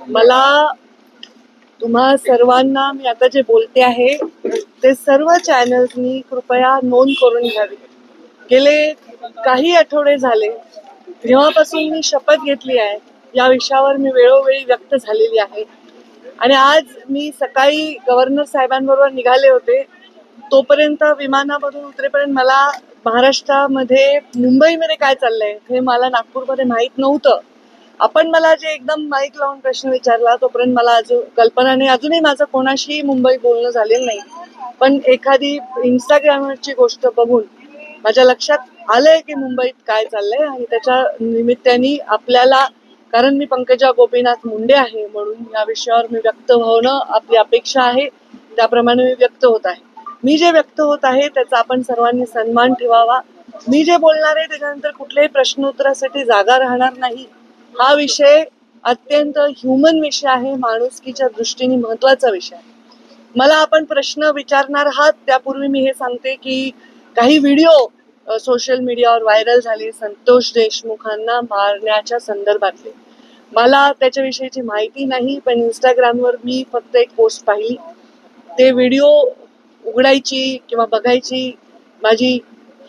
मला तुम्हा सर्वांना मी आता जे बोलते आहे ते सर्व चॅनल्सनी कृपया नोंद करून घ्यावी। गेले काही आठवडे झाले जेव्हापासून मी शपथ घेतली आहे या विषयावर मी वेळोवेळी व्यक्त झालेली आहे आणि आज मी सकाळी गव्हर्नर साहेबांबरोबर निघाले होते। तोपर्यंत विमानामधून उतरेपर्यंत मला महाराष्ट्रामध्ये मुंबईमध्ये काय चाललंय हे मला नागपूरमध्ये माहीत नव्हतं। आपण मला जे एकदम माईक लावून प्रश्न विचारला तोपर्यंत मला अजून कल्पना नाही, अजूनही माझं कोणाशी मुंबई बोलणं झालेलं नाही। पण एखादी इंस्टाग्रामवरची गोष्ट बघून माझ्या लक्षात आलंय की मुंबईत काय चाललंय आणि त्याच्या निमित्ताने आपल्याला, कारण मी पंकजा गोपीनाथ मुंडे आहे म्हणून या विषयावर मी व्यक्त होणं आपली अपेक्षा आहे, त्याप्रमाणे मी व्यक्त होत आहे। मी जे व्यक्त होत आहे त्याचा आपण सर्वांनी सन्मान ठेवावा। मी जे बोलणार आहे त्याच्यानंतर कुठल्याही प्रश्नोत्तरासाठी जागा राहणार नाही। हा विषय अत्यंत ह्युमन विषय आहे, माणुसकीच्या दृष्टीने महत्वाचा विषय आहे। मला आपण प्रश्न विचारणार आहात त्यापूर्वी मी हे सांगते की काही व्हिडिओ सोशल मीडियावर व्हायरल झाले संतोष देशमुखांना मारण्याच्या संदर्भातले। मला त्याच्याविषयीची माहिती नाही, पण इंस्टाग्रामवर मी फक्त एक पोस्ट पाहिली। ते व्हिडिओ उघडायची किंवा बघायची माझी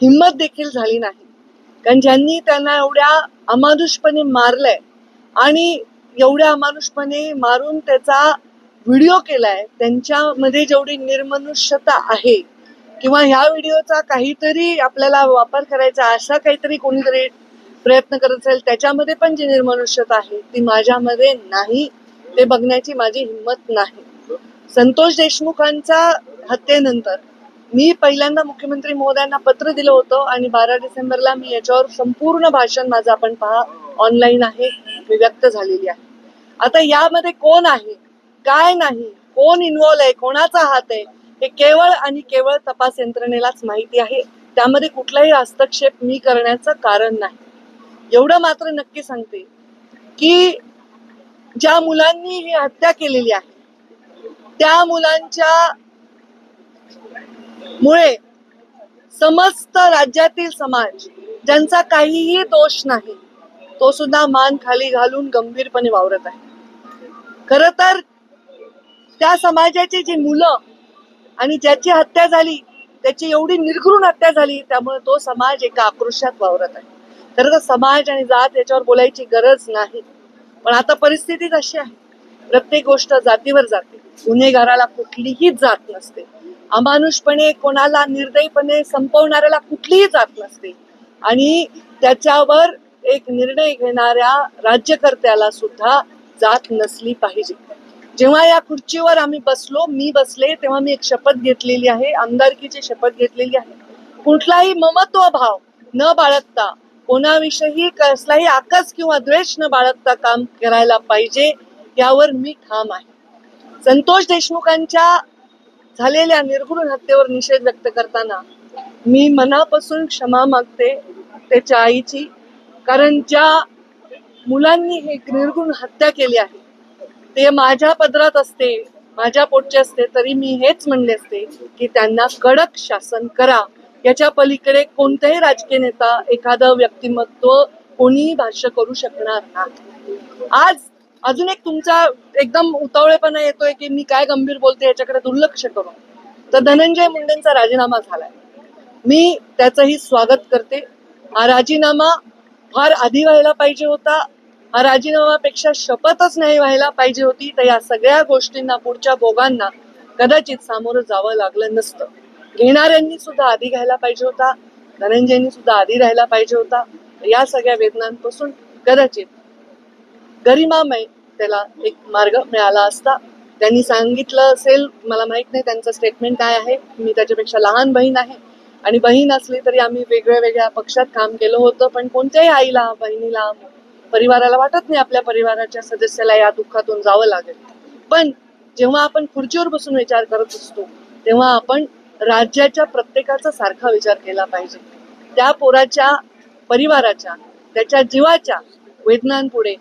हिंमत देखील झाली नाही, कारण ज्यांनी त्यांना एवढ्या अमानुषपणे मारलंय आणि एवढ्या अमानुषपणे मारून त्याचा व्हिडिओ केलाय त्यांच्यामध्ये जेवढी निर्मनुष्यता आहे किंवा ह्या व्हिडिओचा काहीतरी आपल्याला वापर करायचा असा काहीतरी कोणीतरी प्रयत्न करत असेल त्याच्यामध्ये पण जी निर्मनुष्यता आहे ती माझ्यामध्ये नाही, ते बघण्याची माझी हिंमत नाही। संतोष देशमुखांच्या हत्येनंतर मी पहिल्यांदा मुख्यमंत्री महोदयांना पत्र दिलं होतं आणि 12 डिसेंबरला मी याच्यावर संपूर्ण भाषण माझं आपण पहा ऑनलाईन आहे, मी व्यक्त झालेली आहे। आता यामध्ये कोण आहे काय नाही, कोण इन्व्हॉल्व आहे, कोणाचा हात आहे हे केवळ आणि केवळ तपास यंत्रणेलाच माहिती आहे। त्यामध्ये कुठलाही हस्तक्षेप मी करण्याचं कारण नाही। एवढं मात्र नक्की सांगते की ज्या मुलांनी ही हत्या केलेली आहे त्या मुलांच्या मुळे समस्त राज्यातील समाज ज्यांचा काहीही दोष नाही तो सुद्धा मान खाली घालून गंभीरपणे वावरत आहे। खरं तर त्या समाजाची जी मुलं आणि ज्याची हत्या झाली त्याची एवढी निर्घृण हत्या झाली त्यामुळे तो समाज एका आक्रोशात वावरत आहे। खरं तर समाज आणि जात याच्यावर बोलायची गरज नाही, पण आता परिस्थितीच अशी आहे, प्रत्येक गोष्ट जातीवर जाते। गुन्हेगाराला कुठलीही जात नसते, अमानुषपणे कोणाला निर्दयीपणे संपवणाऱ्याला कुठलीही जात नसते आणि त्याच्यावर एक निर्णय घेणाऱ्या राज्यकर्त्याला सुद्धा जात नसली पाहिजे। जेव्हा या खुर्चीवर आम्ही बसलो, मी बसले, तेव्हा मी एक शपथ घेतलेली आहे, आमदारकीची शपथ घेतलेली आहे। कुठलाही ममत्व भाव न बाळगता, कोणाविषयी कसलाही आकस किंवा द्वेष न बाळगता काम करायला पाहिजे यावर मी ठाम आहे। संतोष देशमुखांच्या झालेल्या निर्घृण हत्येवर निषेध व्यक्त करताना मी मनापासून क्षमा मागते त्याच्या आईची, कारण ज्या मुलांनी हे निर्घृण हत्या केली आहे ते माझ्या पदरात असते, माझ्या पोटचे असते तरी मी हेच म्हणले असते की त्यांना कडक शासन करा। याच्या पलीकडे कोणताही राजकीय नेता, एखादं व्यक्तिमत्व कोणीही भाष्य करू शकणार नाही। आज अजून एक तुमचा एकदम उतावळेपणा येतोय की मी काय गंभीर बोलते याच्याकडे दुर्लक्ष करून, तर धनंजय मुंडेंचा राजीनामा झालाय, मी त्याचंही स्वागत करते। हा राजीनामा फार आधी व्हायला पाहिजे होता, हा राजीनामापेक्षा शपथच नाही व्हायला पाहिजे होती, तर या सगळ्या गोष्टींना पुढच्या भोगांना कदाचित सामोरं जावं लागलं नसतं। घेणाऱ्यांनी सुद्धा आधी घ्यायला पाहिजे होता, धनंजयनी सुद्धा आधी राहायला पाहिजे होता। या सगळ्या वेदनांपासून कदाचित गरिमामय त्याला एक मार्ग मिळाला असता। त्यांनी सांगितलं असेल, मला माहित नाही त्यांचं स्टेटमेंट काय आहे, मी त्याच्यापेक्षा लहान बहीण आहे आणि बहीण असली तरी आम्ही वेगळ्या वेगळ्या पक्षात काम केलं होतं, पण कोणत्याही आईला, बहिणीला, परिवाराला वाटत नाही आपल्या परिवाराच्या सदस्याला या दुःखातून जावं लागेल। पण जेव्हा आपण खुर्चीवर बसून विचार करत असतो तेव्हा आपण राज्याच्या प्रत्येकाचा सारखा विचार केला पाहिजे। त्या पोराच्या परिवाराच्या, त्याच्या जीवाच्या वेदनांपुढे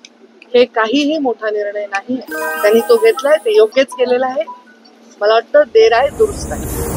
हे काहीही मोठा निर्णय नाही, त्यांनी तो घेतलाय, ते योग्यच केलेला आहे। मला वाटतं देर आहे दुरुस्त आहे।